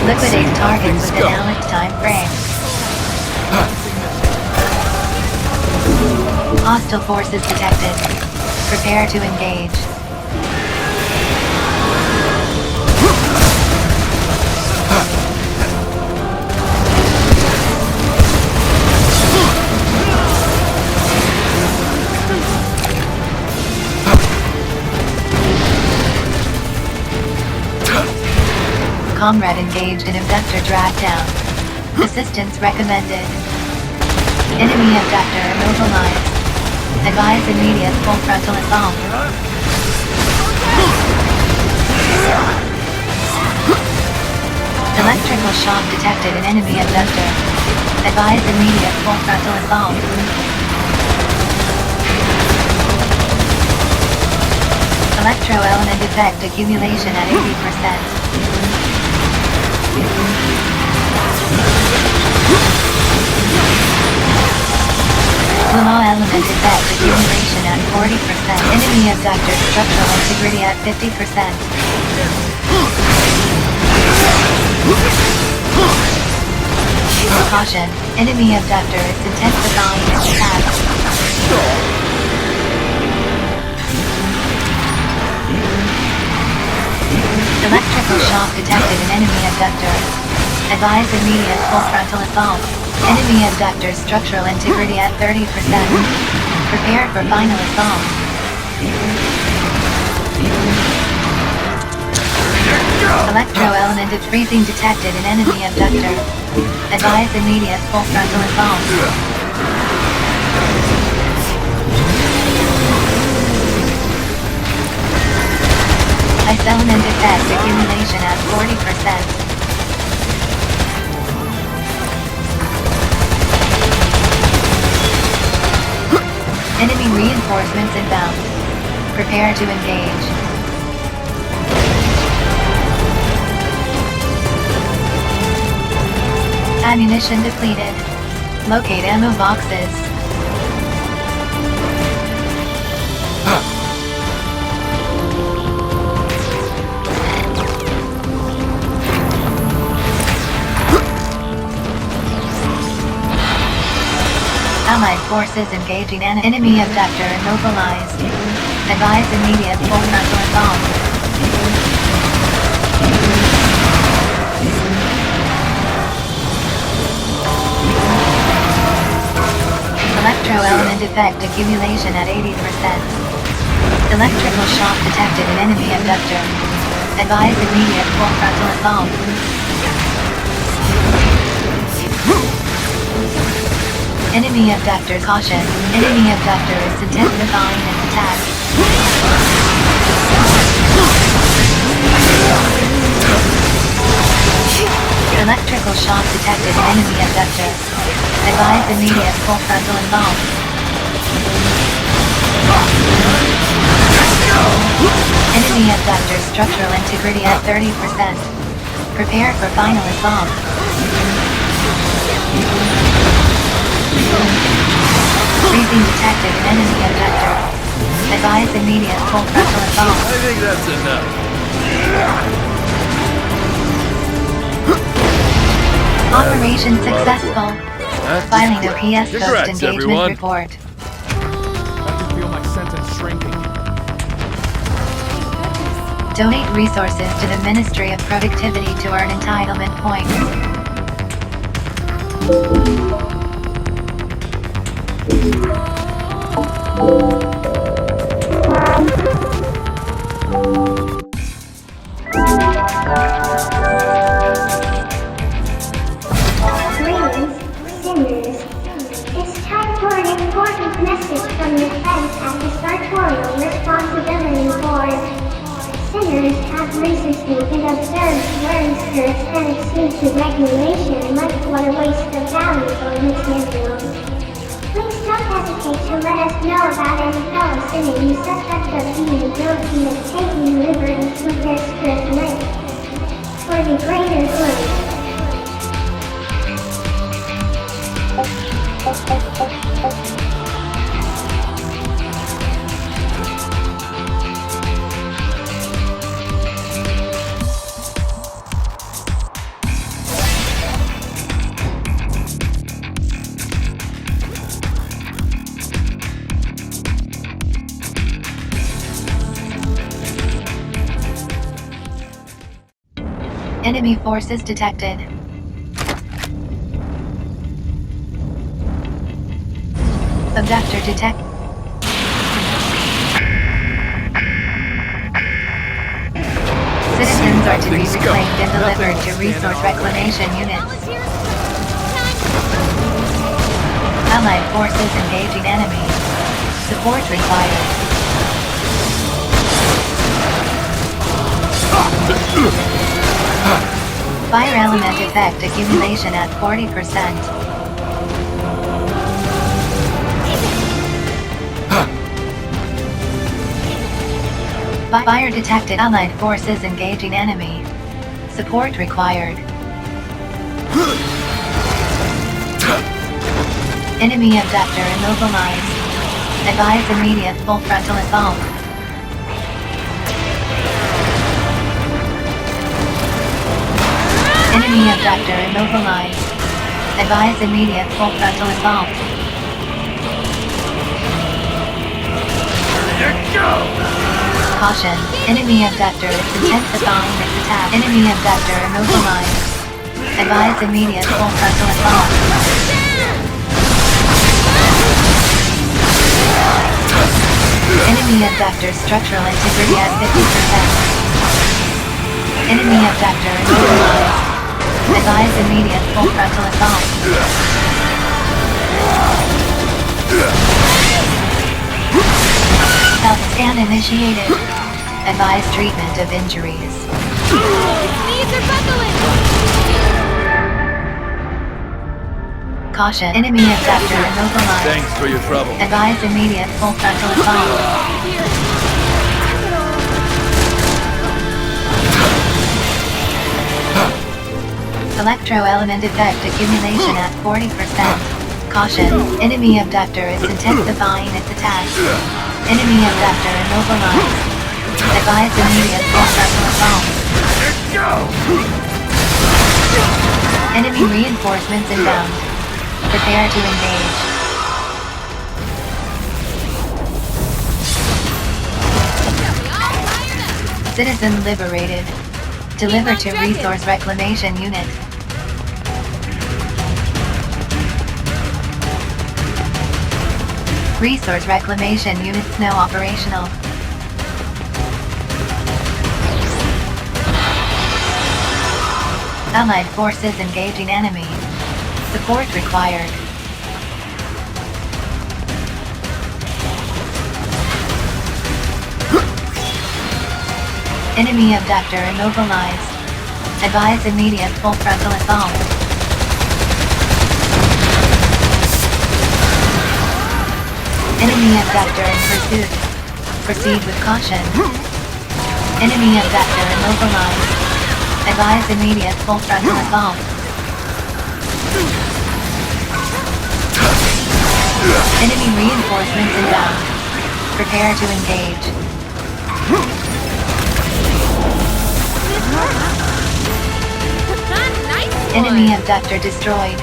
Liquidate targets within Alex time frame. Hostile forces detected. Prepare to engage. Comrade engaged in abductor drag down. Assistance recommended. Enemy abductor immobilized. Advise immediate full frontal assault. Electrical shock detected in enemy abductor. Advise immediate full frontal assault. Electro element effect accumulation at 80%. Lumo element effect accumulation at 40%. Enemy abductor structural integrity at 50%. Caution, enemy abductor is intensifying its attack. Electrical shock detected in enemy abductor. Advise immediate full frontal assault. Enemy abductor structural integrity at 30%. Prepare for final assault. Electro element of freezing detected in enemy abductor. Advise immediate full frontal assault. Ice element effect accumulation at 40%. Enemy reinforcements inbound. Prepare to engage. Ammunition depleted. Locate ammo boxes. Allied forces engaging an enemy abductor immobilized. Advise immediate full frontal assault. Electro element effect accumulation at 80%. Electrical shock detected in enemy abductor. Advise immediate full frontal assault. Enemy abductor caution. Enemy abductor is intensifying its attack. Electrical shock detected in enemy abductor. Advise immediate full frontal assault. Enemy abductor structural integrity at 30%. Prepare for final assault. Freezing detected in enemy abductor. Advise immediate full frontal assault. I think that's enough. Operation successful. Filing a PS Congrats, post-engagement everyone. report. I can feel my sentence shrinking. Donate resources to the Ministry of Productivity to earn entitlement points. Ladies, sinners, it's time for message from your friends as the sartorial responsibility board. Sinners have recently been observed wearing skirts that exceed to regulation. What a waste of valuable materials. Please don't hesitate to let us know about any fellow sinner you suspect of being guilty of taking liberties with their skirt length. For the greater good. Enemy forces detected. Abductor detect. Citizens are to be reclaimed and delivered to resource reclamation units. Allied forces engaging enemy. Support required. Fire element effect accumulation at 40%. Fire detected. Allied forces engaging enemy. Support required. Enemy abductor immobilized. Advise immediate full frontal assault. Enemy abductor immobilized. Advise immediate full frontal assault. Caution. Enemy abductor is intensifying its attack. Enemy abductor immobilized. Advise immediate full frontal assault. Enemy abductor structural integrity at 50%. Enemy abductor immobilized. Advise immediate full frontal assault. Self-scan initiated. Advise treatment of injuries. Knees are buckling! Caution. Enemy abductor immobilized. Thanks for your trouble. Advise immediate full frontal assault. Electro-element effect accumulation at 40%. Caution. Enemy abductor is intensifying its attack. Enemy abductor immobilized. Advise immediate full frontal assault. Enemy reinforcements inbound. Prepare to engage. Citizen liberated. Deliver to resource reclamation unit. Resource reclamation units now operational. Allied forces engaging enemy. Support required. Enemy abductor immobilized. Advise immediate full frontal assault. Enemy abductor in pursuit. Proceed with caution. Enemy abductor immobilized. Advise immediate full frontal assault. Enemy reinforcements inbound. Prepare to engage. Enemy abductor destroyed.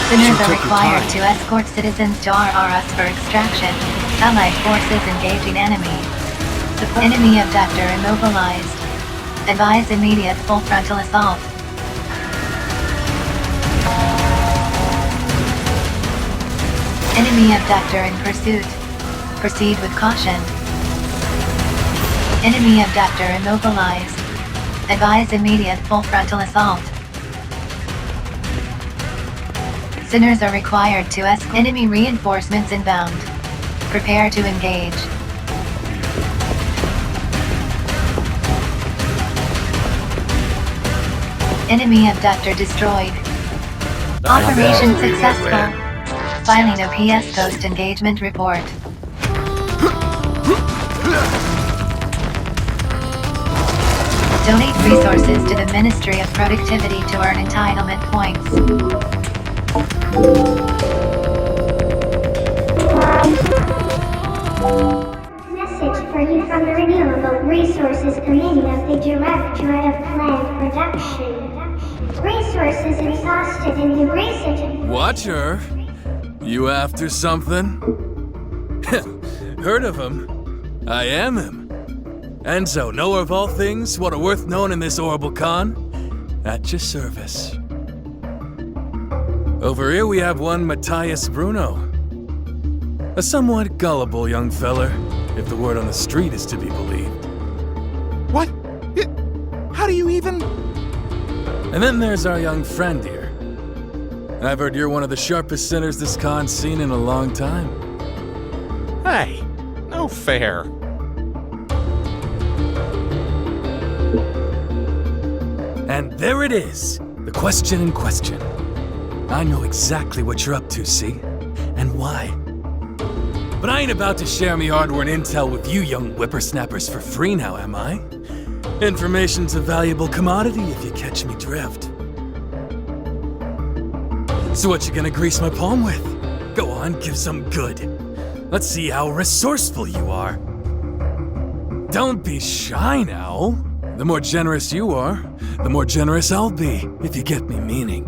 Sinners are required to escort citizens to RRS for extraction. Allied forces engaging enemy. Support. Enemy abductor immobilized. Advise immediate full frontal assault. Enemy abductor in pursuit. Proceed with caution. Enemy abductor immobilized. Advise immediate full frontal assault. Sinners are required to escort. Enemy reinforcements inbound. Prepare to engage. Enemy abductor destroyed. Operation successful. Filing a PS post-engagement report. Donate resources to the Ministry of Productivity to earn entitlement points. Message for you from the Renewable Resources Committee of the Directorate of Plant Production. Resources exhausted in the recent... Watcher? You after something? Heard of him? I am him. Enzo, knower of all things, what are worth knowing in this horrible con? At your service. Over here we have one Matthias Bruno. A somewhat gullible young feller, if the word on the street is to be believed. What? How do you even... And then there's our young friend here. I've heard you're one of the sharpest sinners this con's seen in a long time. Hey, no fair. And there it is, the question in question. I know exactly what you're up to, see? And why. But I ain't about to share me hard-earned intel with you young whippersnappers for free now, am I? Information's a valuable commodity if you catch me drift. So what you gonna grease my palm with? Go on, give some good. Let's see how resourceful you are. Don't be shy now. The more generous you are, the more generous I'll be, if you get me meaning.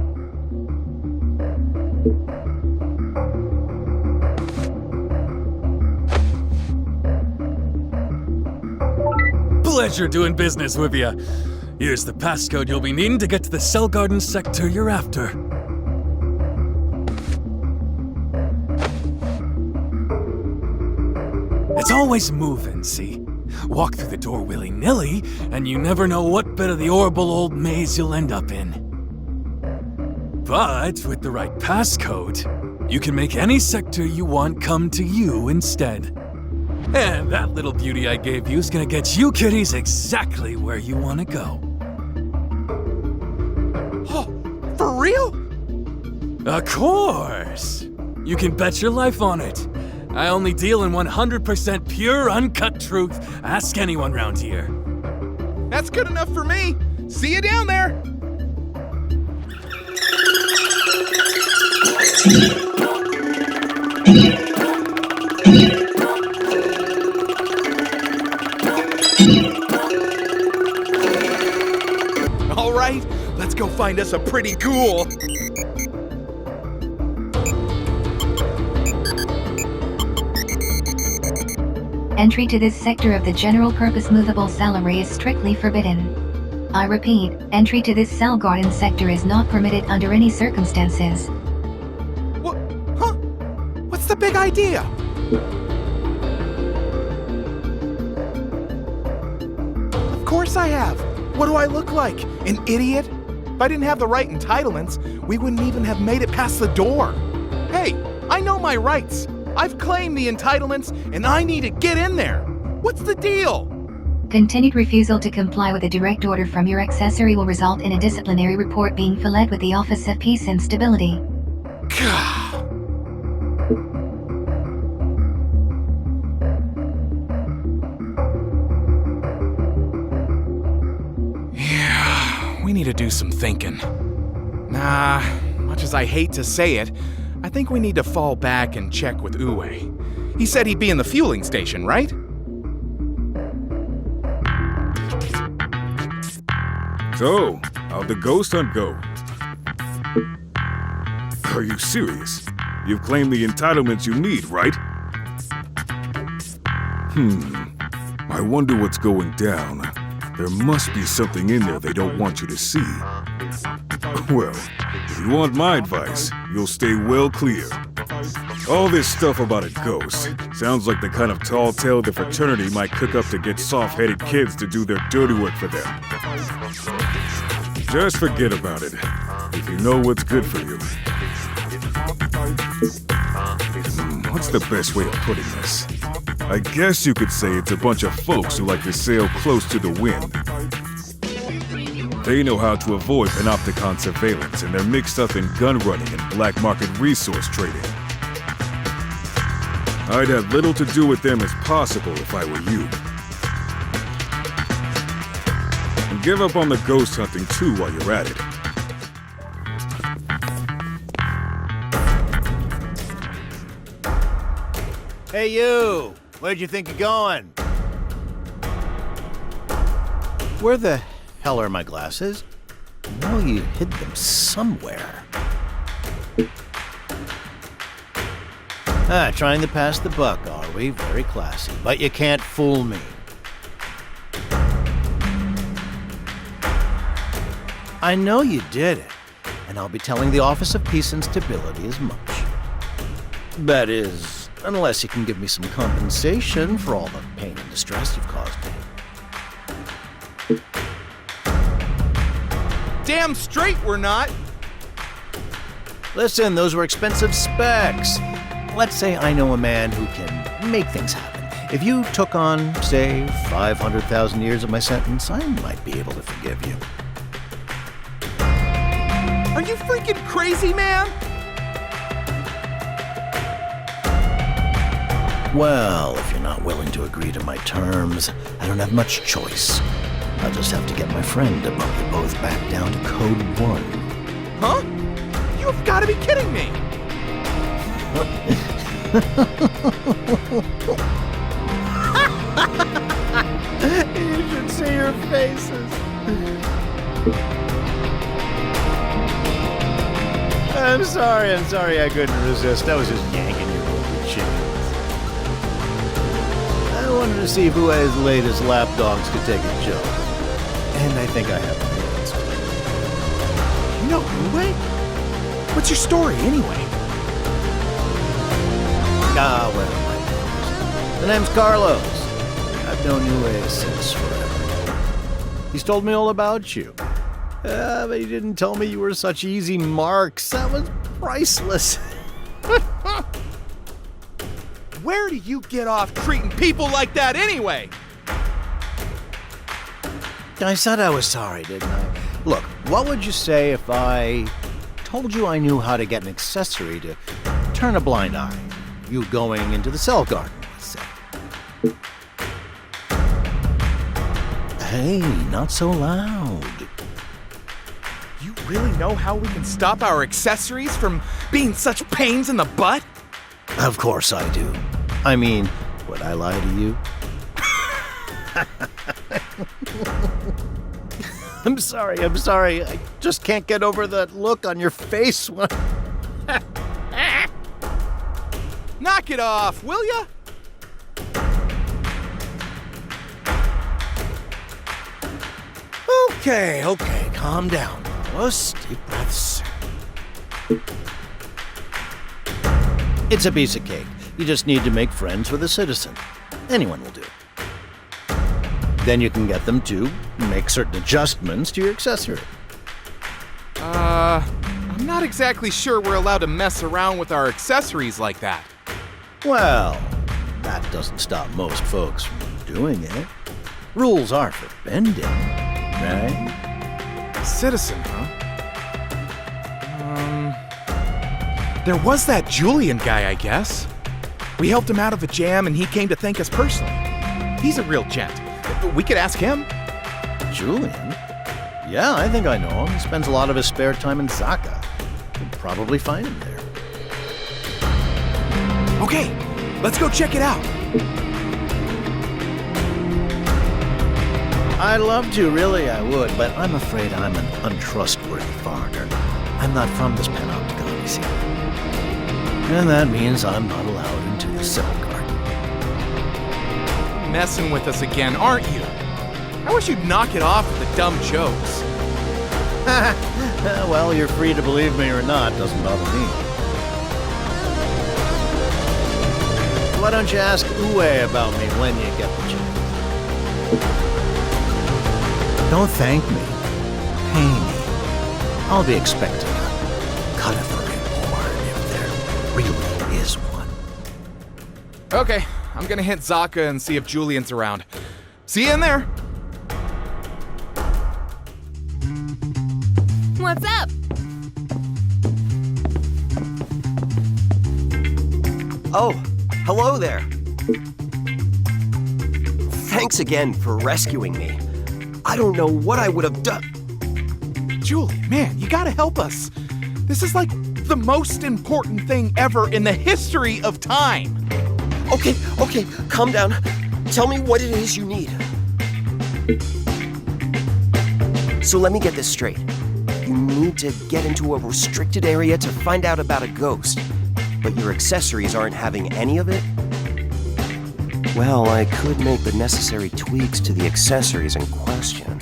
Pleasure doing business with you. Here's the passcode you'll be needing to get to the Cell Garden sector you're after. It's always moving, see? Walk through the door willy-nilly, and you never know what bit of the horrible old maze you'll end up in. But with the right passcode, you can make any sector you want come to you instead. And that little beauty I gave you is gonna get you kiddies exactly where you want to go. Oh, for real? Of course! You can bet your life on it. I only deal in 100% pure, uncut truth. Ask anyone round here. That's good enough for me. See you down there. All right, let's go find us a pretty ghoul. Entry to this sector of the general-purpose movable cellary is strictly forbidden. I repeat, entry to this cell garden sector is not permitted under any circumstances. What? Huh? What's the big idea? Of course I have. What do I look like? An idiot? If I didn't have the right entitlements, we wouldn't even have made it past the door. Hey, I know my rights. I've claimed the entitlements, and I need to get in there. What's the deal? Continued refusal to comply with a direct order from your accessory will result in a disciplinary report being filed with the Office of Peace and Stability. Yeah, we need to do some thinking. Nah, much as I hate to say it, I think we need to fall back and check with Uwe. He said he'd be in the fueling station, right? So, how'd the ghost hunt go? Are you serious? You've claimed the entitlements you need, right? I wonder what's going down. There must be something in there they don't want you to see. Well, if you want my advice, you'll stay well clear. All this stuff about a ghost sounds like the kind of tall tale the fraternity might cook up to get soft-headed kids to do their dirty work for them. Just forget about it, if you know what's good for you. What's the best way of putting this? I guess you could say it's a bunch of folks who like to sail close to the wind. They know how to avoid Panopticon surveillance, and they're mixed up in gun running and black market resource trading. I'd have little to do with them as possible if I were you. And give up on the ghost hunting too while you're at it. Hey you! Where'd you think you're going? Where the hell are my glasses? I know you hid them somewhere. Trying to pass the buck, are we? Very classy. But you can't fool me. I know you did it, and I'll be telling the Office of Peace and Stability as much. That is, unless you can give me some compensation for all the pain and distress you've caused me. Damn straight we're not! Listen, those were expensive specs. Let's say I know a man who can make things happen. If you took on, say, 500,000 years of my sentence, I might be able to forgive you. Are you freaking crazy, man? Well, if you're not willing to agree to my terms, I don't have much choice. I'll just have to get my friend to bump you both back down to Code 1. Huh? You've got to be kidding me! You should see your faces. I'm sorry I couldn't resist. I was just yanking your golden chickens. I wanted to see who as late as lapdogs could take a joke. And I think I have my answer. You know who, Wade? What's your story, anyway? Well, my name's... The name's Carlos. I've known you since forever. He's told me all about you. But he didn't tell me you were such easy marks. That was priceless. Where do you get off treating people like that, anyway? I said I was sorry, didn't I? Look, what would you say if I told you I knew how to get an accessory to turn a blind eye? You going into the cell garden, let's say. Hey, not so loud. You really know how we can stop our accessories from being such pains in the butt? Of course I do. I mean, would I lie to you? I'm sorry. I just can't get over that look on your face when Knock it off, will ya? Okay, calm down. Just deep breaths. It's a piece of cake. You just need to make friends with a citizen. Anyone will do. Then you can get them to make certain adjustments to your accessory. I'm not exactly sure we're allowed to mess around with our accessories like that. Well, that doesn't stop most folks from doing it. Rules are for bending, right? Citizen, huh? There was that Julian guy, I guess. We helped him out of a jam and he came to thank us personally. He's a real gent. We could ask him. Julian? Yeah, I think I know him. He spends a lot of his spare time in Zaka. You'll probably find him there. Okay, let's go check it out. I'd love to, really I would, but I'm afraid I'm an untrustworthy foreigner. I'm not from this Panopticon, you see. And that means I'm not allowed into the cell garden. Messing with us again, aren't you? I wish you'd knock it off with the dumb jokes. Well, you're free to believe me or not, doesn't bother me. why don't you ask Uwe about me when you get the chance? Don't thank me. Pay me. I'll be expecting a cut of the reward if there really is one. Okay, I'm gonna hit Zaka and see if Julian's around. See you in there! What's up? Oh, hello there. Thanks again for rescuing me. I don't know what I would have done. Julian, man, you gotta help us. This is like the most important thing ever in the history of time. Okay, calm down. Tell me what it is you need. So let me get this straight. You need to get into a restricted area to find out about a ghost, but your accessories aren't having any of it? Well, I could make the necessary tweaks to the accessories in question,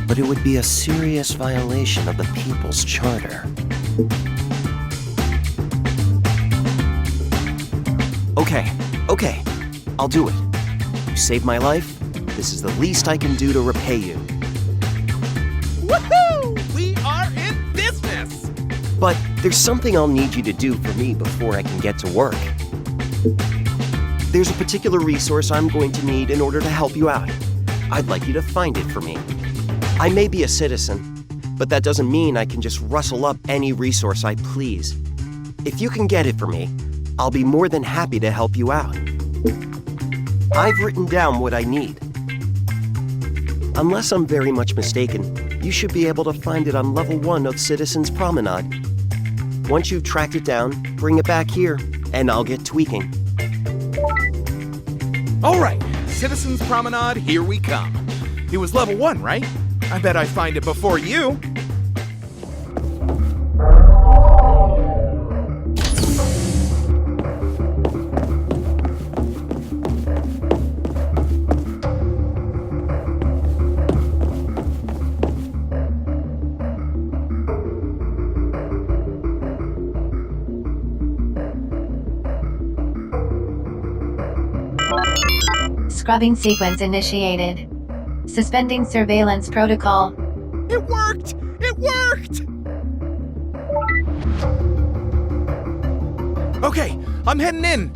but it would be a serious violation of the People's Charter. Okay, I'll do it. You saved my life. This is the least I can do to repay you. Woohoo! We are in business! But there's something I'll need you to do for me before I can get to work. There's a particular resource I'm going to need in order to help you out. I'd like you to find it for me. I may be a citizen, but that doesn't mean I can just rustle up any resource I please. If you can get it for me, I'll be more than happy to help you out. I've written down what I need. Unless I'm very much mistaken, you should be able to find it on level 1 of Citizen's Promenade. Once you've tracked it down, bring it back here, and I'll get tweaking. All right, Citizens Promenade, here we come. It was level 1, right? I bet I find it before you. Scrubbing sequence initiated. Suspending surveillance protocol. It worked! It worked! Okay, I'm heading in.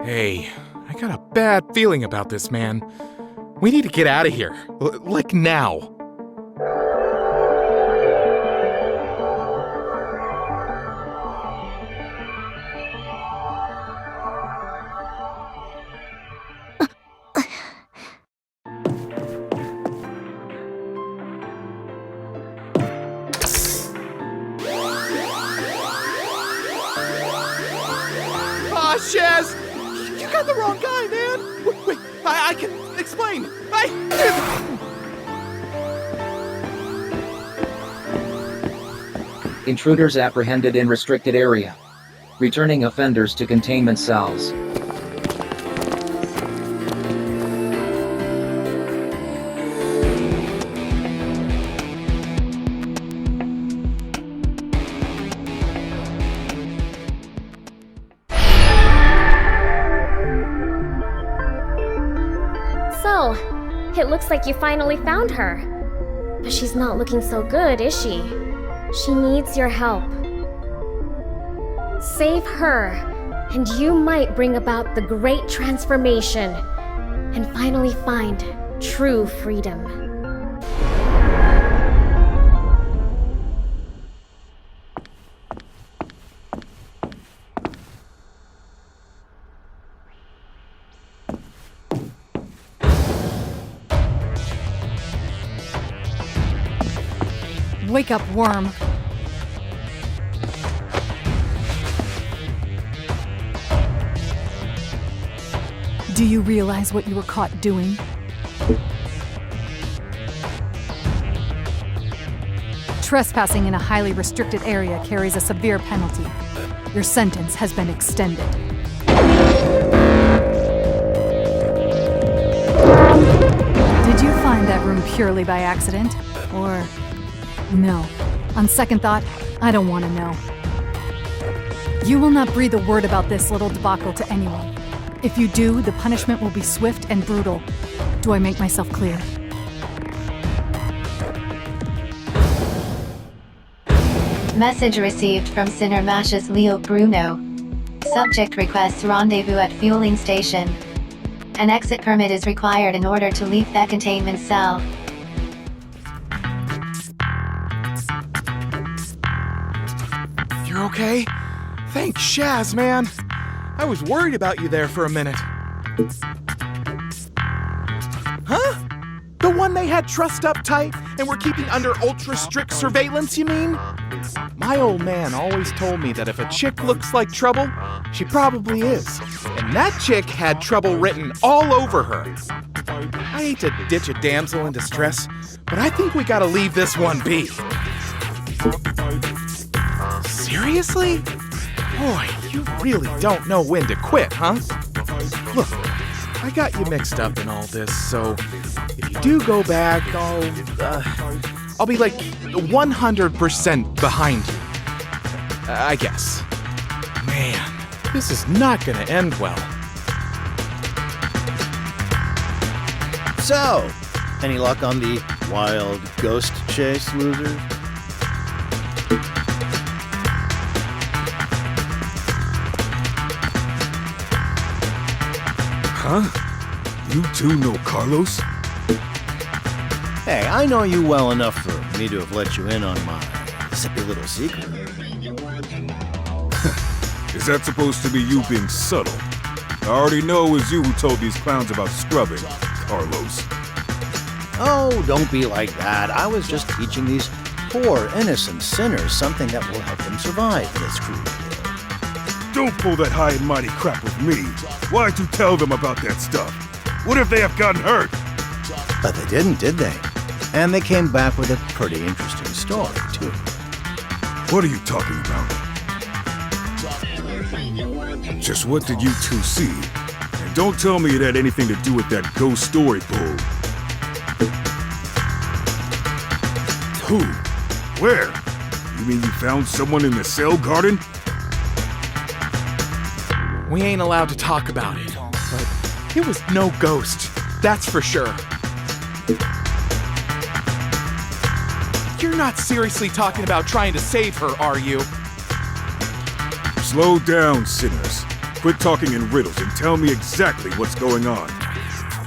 Hey, I got a bad feeling about this, man. We need to get out of here. Like now. Aw, Shaz! You got the wrong guy, man! Wait, I can explain. Intruders apprehended in restricted area. Returning offenders to containment cells. So, it looks like you finally found her. But she's not looking so good, is she? She needs your help. Save her, and you might bring about the great transformation and finally find true freedom. Wake up, worm. Do you realize what you were caught doing? Trespassing in a highly restricted area carries a severe penalty. Your sentence has been extended. Did you find that room purely by accident? Or... no. On second thought, I don't want to know. You will not breathe a word about this little debacle to anyone. If you do, the punishment will be swift and brutal. Do I make myself clear? Message received from Sinner Mashes Leo Bruno. Subject requests rendezvous at fueling station. An exit permit is required in order to leave that containment cell. You're okay? Thanks, Shaz, man. I was worried about you there for a minute. Huh? The one they had trussed up tight and were keeping under ultra-strict surveillance, you mean? My old man always told me that if a chick looks like trouble, she probably is. And that chick had trouble written all over her. I hate to ditch a damsel in distress, but I think we gotta leave this one be. Seriously? Boy, you really don't know when to quit, huh? Look, I got you mixed up in all this, so if you do go back, I'll be like 100% behind you. I guess. Man, this is not gonna end well. So, any luck on the wild ghost chase, losers? Huh? You two know Carlos? Hey, I know you well enough for me to have let you in on my zippy little secret. Is that supposed to be you being subtle? I already know it was you who told these clowns about scrubbing, Carlos. Oh, don't be like that. I was just teaching these poor, innocent sinners something that will help them survive in this cruel world. Don't pull that high and mighty crap with me. Why'd you tell them about that stuff? What if they have gotten hurt? But they didn't, did they? And they came back with a pretty interesting story, too. What are you talking about? Just what did you two see? And don't tell me it had anything to do with that ghost story bull. Who? Where? You mean you found someone in the cell garden? We ain't allowed to talk about it, but it was no ghost, that's for sure. You're not seriously talking about trying to save her, are you? Slow down, sinners. Quit talking in riddles and tell me exactly what's going on.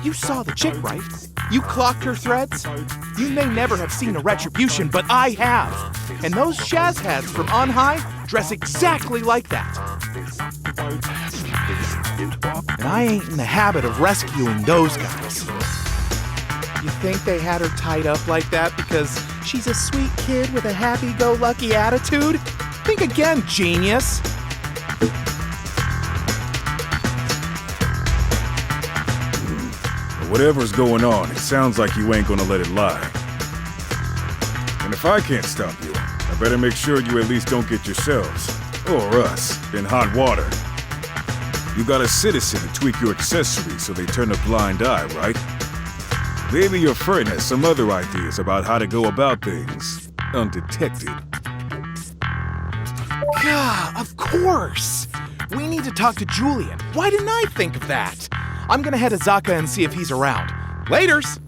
You saw the chick, right? You clocked her threads? You may never have seen a retribution, but I have. And those Shaz hats from on high dress exactly like that. And I ain't in the habit of rescuing those guys. You think they had her tied up like that because she's a sweet kid with a happy-go-lucky attitude? Think again, genius. Whatever's going on, it sounds like you ain't gonna let it lie. And if I can't stop you, I better make sure you at least don't get yourselves, or us, in hot water. You got a citizen to tweak your accessories so they turn a blind eye, right? Maybe your friend has some other ideas about how to go about things undetected. Gah, of course! We need to talk to Julian. Why didn't I think of that? I'm gonna head to Zaka and see if he's around. Laters!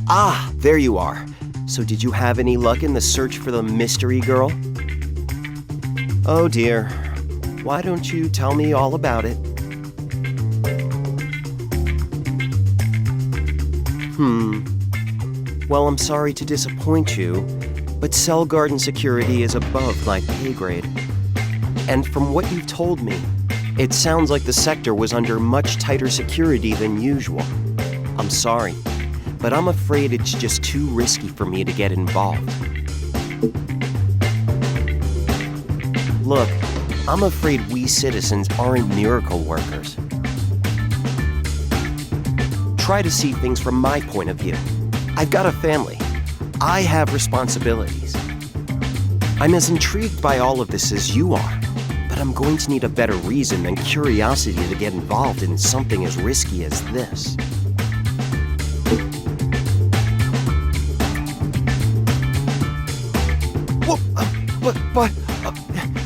Ah, there you are. So did you have any luck in the search for the mystery girl? Oh dear. Why don't you tell me all about it? Well, I'm sorry to disappoint you, but Cell Garden security is above my pay grade. And from what you've told me, it sounds like the sector was under much tighter security than usual. I'm sorry, but I'm afraid it's just too risky for me to get involved. Look, I'm afraid we citizens aren't miracle workers. Try to see things from my point of view. I've got a family. I have responsibilities. I'm as intrigued by all of this as you are, but I'm going to need a better reason than curiosity to get involved in something as risky as this. But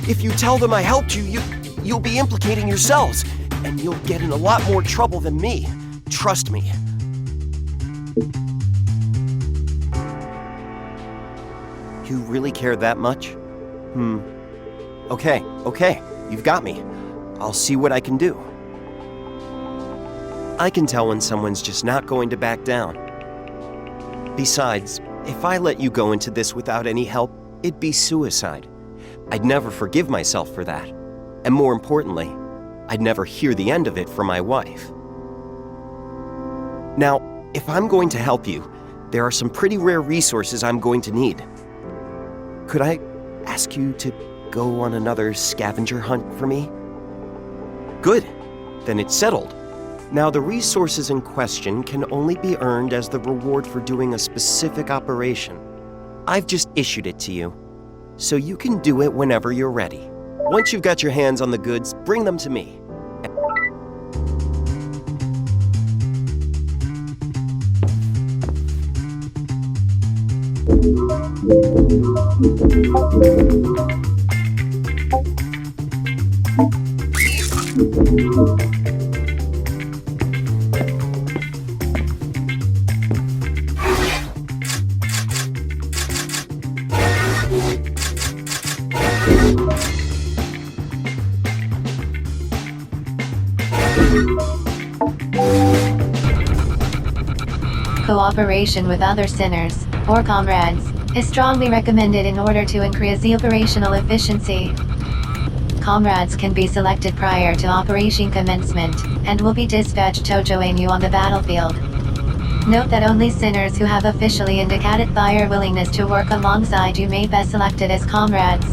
if you tell them I helped you, you'll be implicating yourselves, and you'll get in a lot more trouble than me. Trust me. You really care that much? Okay, you've got me. I'll see what I can do. I can tell when someone's just not going to back down. Besides, if I let you go into this without any help, it'd be suicide. I'd never forgive myself for that. And more importantly, I'd never hear the end of it from my wife. Now, if I'm going to help you, there are some pretty rare resources I'm going to need. Could I ask you to go on another scavenger hunt for me? Good. Then it's settled. Now, the resources in question can only be earned as the reward for doing a specific operation. I've just issued it to you, so you can do it whenever you're ready. Once you've got your hands on the goods, bring them to me. Cooperation with other sinners, or comrades, is strongly recommended in order to increase the operational efficiency. Comrades can be selected prior to operation commencement, and will be dispatched to join you on the battlefield. Note that only sinners who have officially indicated their willingness to work alongside you may be selected as comrades.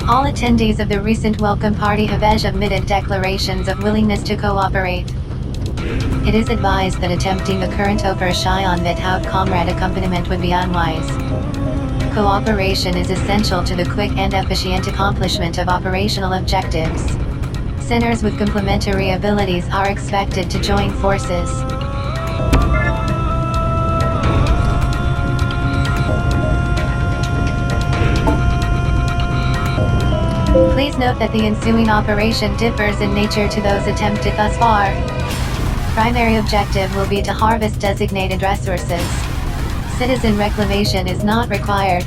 All attendees of the recent welcome party have submitted declarations of willingness to cooperate. It is advised that attempting the current operation without comrade accompaniment would be unwise. Cooperation is essential to the quick and efficient accomplishment of operational objectives. Sinners with complementary abilities are expected to join forces. Please note that the ensuing operation differs in nature to those attempted thus far. Primary objective will be to harvest designated resources. Citizen reclamation is not required.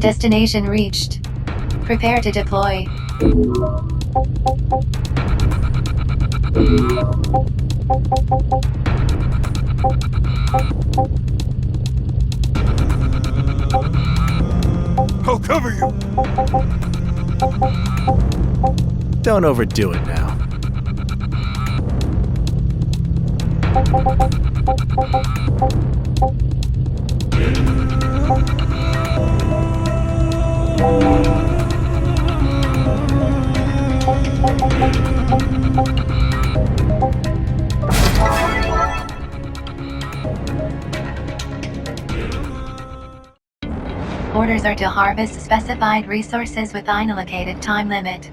Destination reached. Prepare to deploy. I'll cover you! Don't overdo it now. Orders are to harvest specified resources within allocated time limit.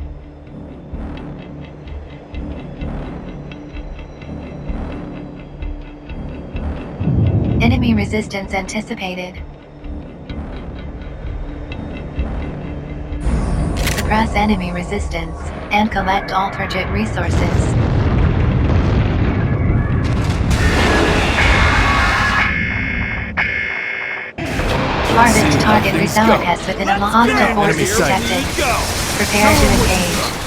Enemy resistance anticipated. Suppress enemy resistance, and collect alternate resources. Harvest target resources within a hostile force detected. Prepare to engage.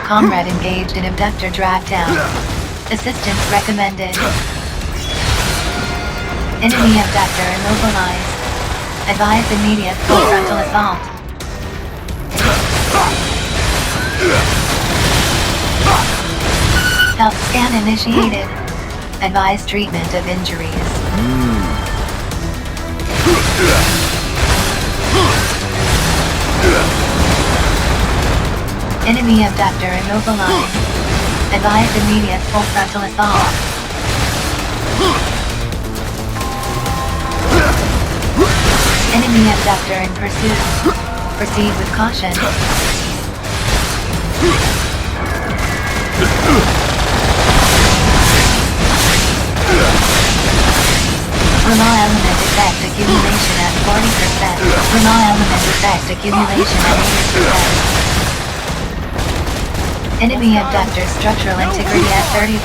Comrade engaged in abductor drag down. Assistance recommended. Enemy abductor immobilized. Advise immediate full frontal assault. Health scan initiated. Advise treatment of injuries. Enemy abductor immobilized. Advise immediate full frontal assault. Enemy abductor in pursuit. Proceed with caution. Ramal element effect accumulation at 40%. Ramal element effect accumulation at 80%. Enemy abductor structural integrity at 30%.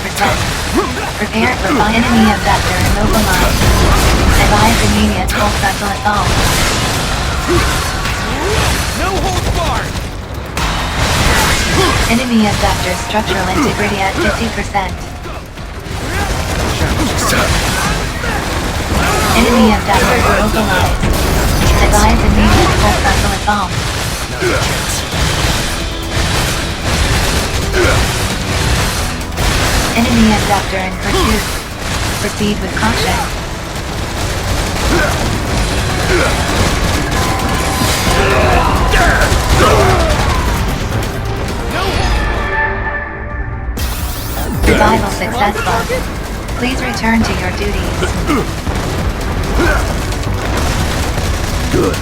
Prepare for enemy abductor immobilized. Advise immediate full frontal assault. No holds barred! Enemy abductor structural integrity at 50%. Enemy abductor immobilized. Advise immediate full frontal assault. Enemy abductor in pursuit. Proceed with caution. Survival successful. Please return to your duties. Good.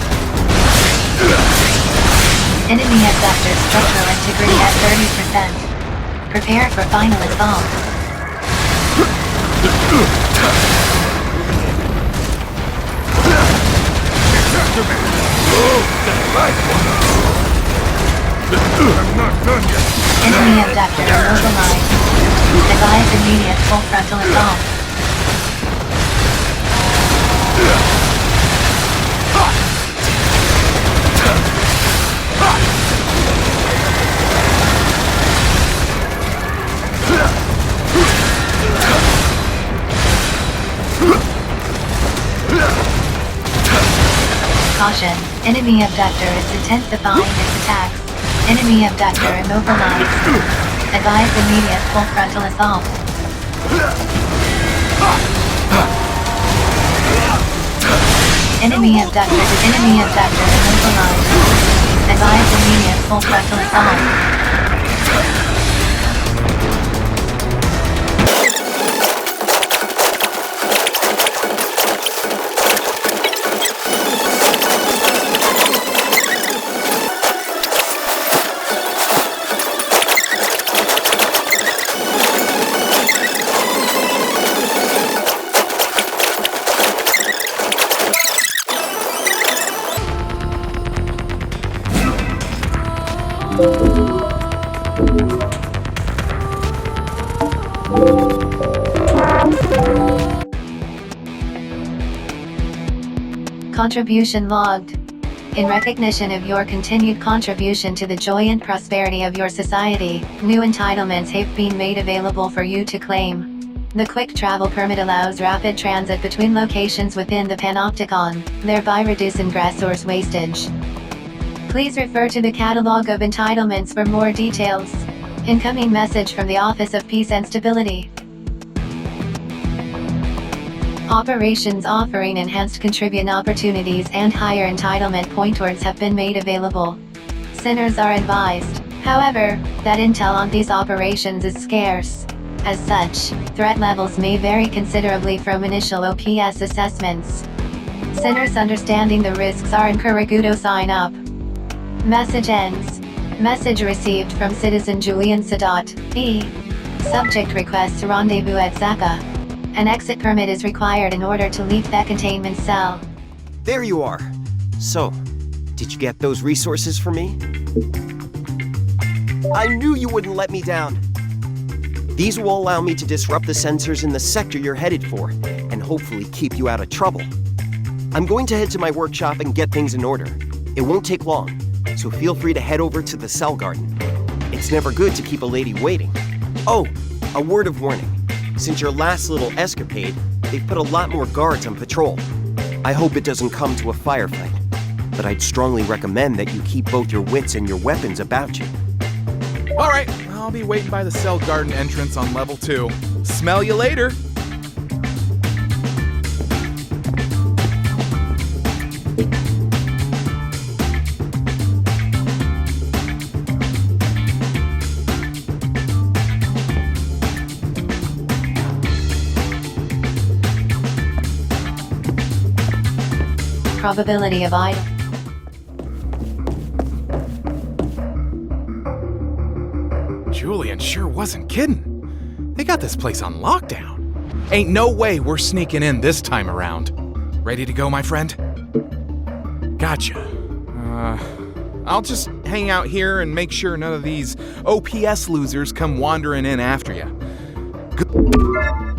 Enemy abductor structural integrity at 30%. Prepare for final assault. I'm not done yet. Enemy abductor immobilized. Advise immediate full frontal assault. Caution, enemy abductor is intensifying its attacks. Enemy abductor immobilized. Advise immediate full frontal assault. Enemy abductor immobilized. Advise immediate full frontal assault. Contribution logged. In recognition of your continued contribution to the joy and prosperity of your society, new entitlements have been made available for you to claim. The quick travel permit allows rapid transit between locations within the Panopticon, thereby reducing resource wastage. Please refer to the catalog of entitlements for more details. Incoming message from the Office of Peace and Stability. Operations offering enhanced contribution opportunities and higher entitlement pointers have been made available. Sinners are advised, however, that intel on these operations is scarce. As such, threat levels may vary considerably from initial OPS assessments. Sinners understanding the risks are encouraged to sign up. Message ends. Message received from Citizen Julian Sadat, E. Subject requests rendezvous at Zaka. An exit permit is required in order to leave that containment cell. There you are. So, did you get those resources for me? I knew you wouldn't let me down. These will allow me to disrupt the sensors in the sector you're headed for, and hopefully keep you out of trouble. I'm going to head to my workshop and get things in order. It won't take long, so feel free to head over to the cell garden. It's never good to keep a lady waiting. Oh, a word of warning. Since your last little escapade, they've put a lot more guards on patrol. I hope it doesn't come to a firefight, but I'd strongly recommend that you keep both your wits and your weapons about you. Alright, I'll be waiting by the cell garden entrance on level 2. Smell you later! Probability of idle. Julian sure wasn't kidding. They got this place on lockdown. Ain't no way we're sneaking in this time around. Ready to go, my friend? Gotcha. I'll just hang out here and make sure none of these OPS losers come wandering in after you. Good.